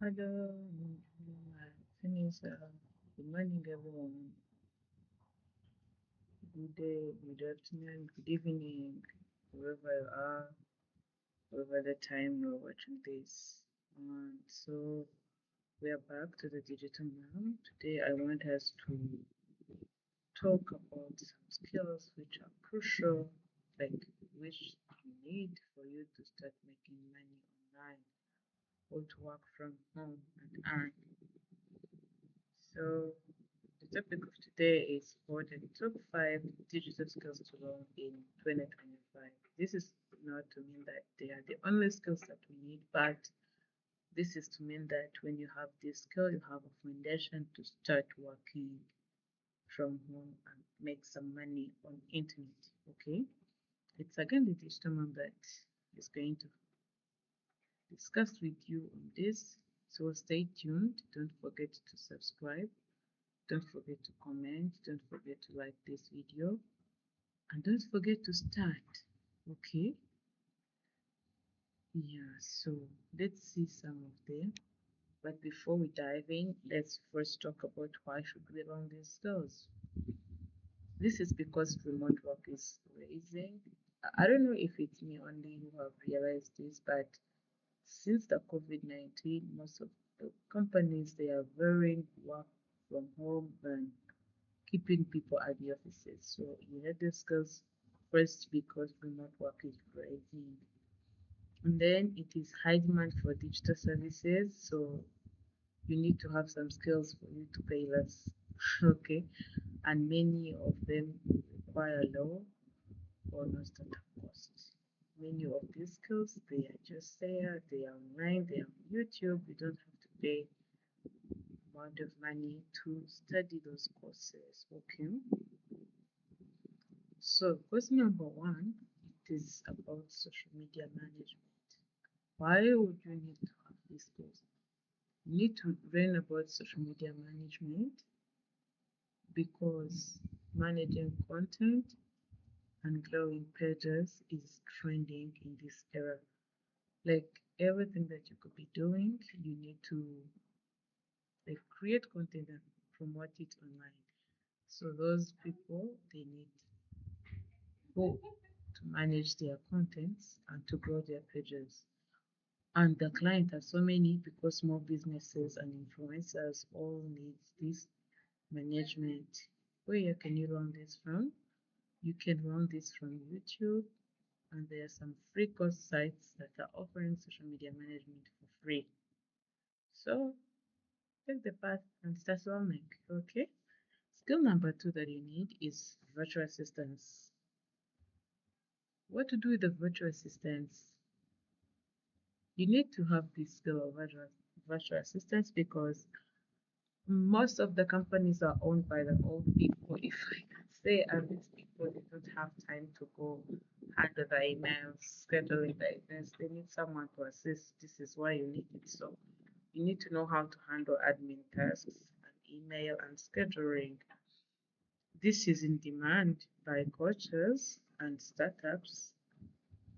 Hello, finish. Good morning, everyone. Good day, good afternoon, good evening, wherever you are, wherever the time you're watching this. So we are back to the digital now. Today, I want us to talk about some skills which are crucial, like which you need for you to start making money online or to work from home and earn. So the topic of today is for the top 5 digital skills to learn in 2025. This is not to mean that they are the only skills that we need, but this is to mean that when you have this skill, you have a foundation to start working from home and make some money on internet. Okay, it's again the digital mom that is going to discuss with you on this. So stay tuned. Don't forget to subscribe. Don't forget to comment. Don't forget to like this video. And don't forget to start. Okay? Yeah, so let's see some of them. But before we dive in, let's first talk about why should we learn these skills. This is because remote work is rising. I don't know if it's me only who have realized this, but since the COVID-19, most of the companies they are varying work from home and keeping people at the offices. So you need the skills first because remote work is rising. And then it is high demand for digital services. So you need to have some skills for you to pay less. Okay. And many of them require low or no startup costs. Many of these skills they are just there, they are online, they are on YouTube. You don't have to pay amount of money to study those courses. Okay. So, question number one, it is about social media management. Why would you need to have these skills? You need to learn about social media management because managing content and growing pages is trending in this era. Like everything that you could be doing, you need to like create content and promote it online. So those people they need who to manage their contents and to grow their pages. And the client has so many because small businesses and influencers all need this management. Where can you learn this from? You can learn this from YouTube, and there are some free course sites that are offering social media management for free. So take the path and start learning. Okay. Skill number two that you need is virtual assistants. What to do with the virtual assistants? You need to have this skill of virtual assistants because most of the companies are owned by the old people, if I can say, and these people they don't have time to go handle the emails, scheduling the events. They need someone to assist. This is why you need it. So you need to know how to handle admin tasks and email and scheduling. This is in demand by coaches and startups,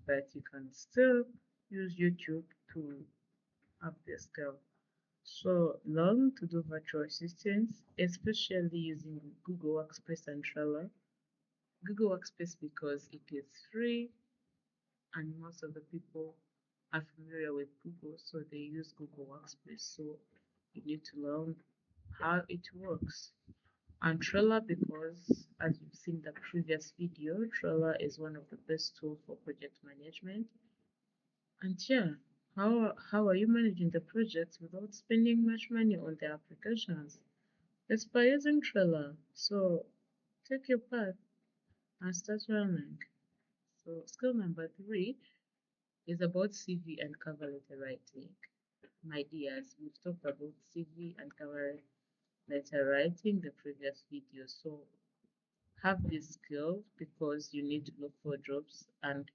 but you can still use YouTube to up the skill. So learn to do virtual assistants, especially using Google Workspace and Trello. Google Workspace because it is free and most of the people are familiar with Google, so they use Google Workspace. So you need to learn how it works. And Trello because as you've seen the previous video, Trello is one of the best tools for project management. And yeah, how are you managing the projects without spending much money on the applications? It's by using Trello. So take your path and start learning. So skill number three is about CV and cover letter writing. My dears, we've talked about CV and cover letter writing the previous video. So have this skill because you need to look for jobs, and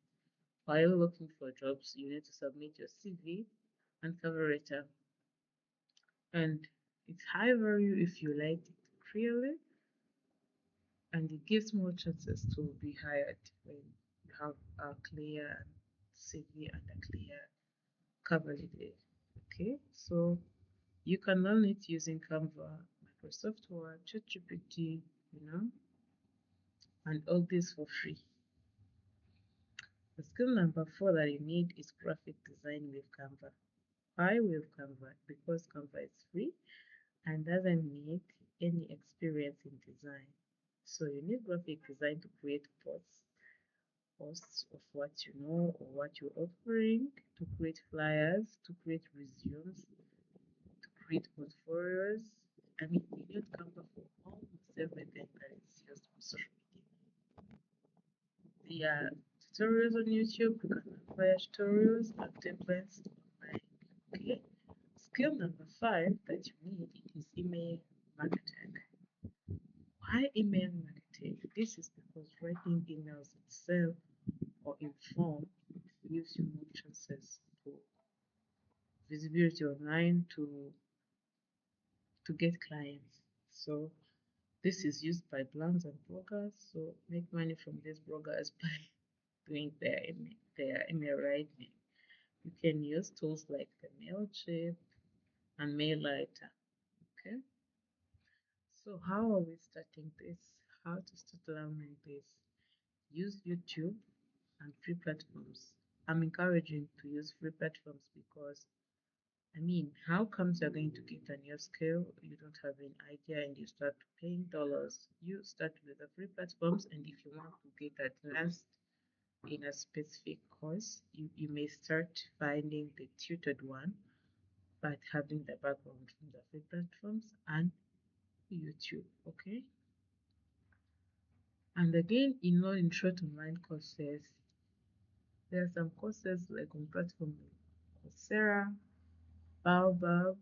while looking for jobs, you need to submit your CV and cover letter. And it's high value if you write it clearly, and it gives more chances to be hired when you have a clear CV and a clear cover letter. Okay, so You can learn it using Canva, Microsoft Word, ChatGPT, you know, and all this for free. The skill number 4 that you need is graphic design with Canva. Why with Canva? Because Canva is free and doesn't need any experience in design. So you need graphic design to create posts of what you know or what you're offering, to create flyers, to create resumes, to create portfolios. I mean, you need Canva for almost everything that is used on social media. There are tutorials on YouTube. You can acquire tutorials and templates online. Okay. Skill number 5 that you need is email marketing. Why email marketing? This is because writing emails itself or in form gives you more chances for visibility online to get clients. So this is used by brands and bloggers. So make money from these bloggers by doing their email writing. You can use tools like the Mailchimp and MailWriter. Okay. So how are we starting this? How to start learning this? Use YouTube and free platforms. I'm encouraging to use free platforms because I mean, how comes you're going to get a new skill, you don't have an idea and you start paying dollars? You start with the free platforms, and if you want to get advanced in a specific course, you may start finding the tutored one, but having the background from the free platforms and YouTube, okay? And again, in learning short online courses, there are some courses like on platforms like Coursera, Baobab,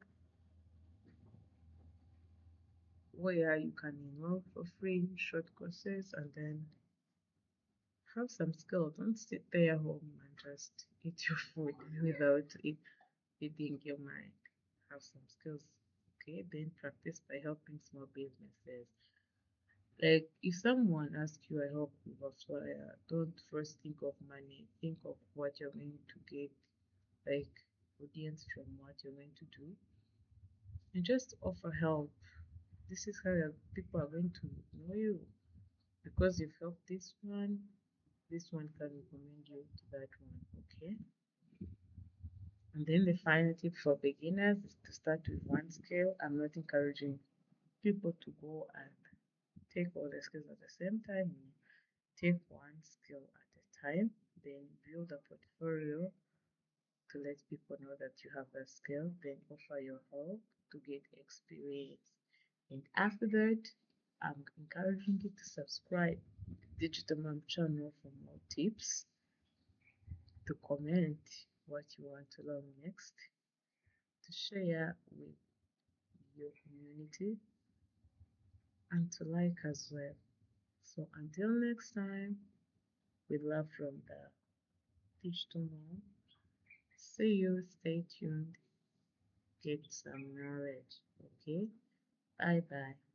where you can enroll for free in short courses and then have some skill. Don't sit there home and just eat your food without it feeding your mind. Have some skills. Okay, then practice by helping small businesses. Like if someone asks you a help with a flyer, don't first think of money. Think of what you're going to get, like audience from what you're going to do, and just offer help. This is how people are going to know you because you've helped this one can recommend you to that one. Okay. And then the final tip for beginners is to start with one skill. I'm not encouraging people to go and take all the skills at the same time. Take one skill at a time, then build a portfolio to let people know that you have a skill, then offer your help to get experience. And after that, I'm encouraging you to subscribe to the Digital Mom channel for more tips, to comment what you want to learn next, to share with your community, and to like as well. So until next time, with love from the Digital Mom. See you, stay tuned, get some knowledge. Okay, bye bye.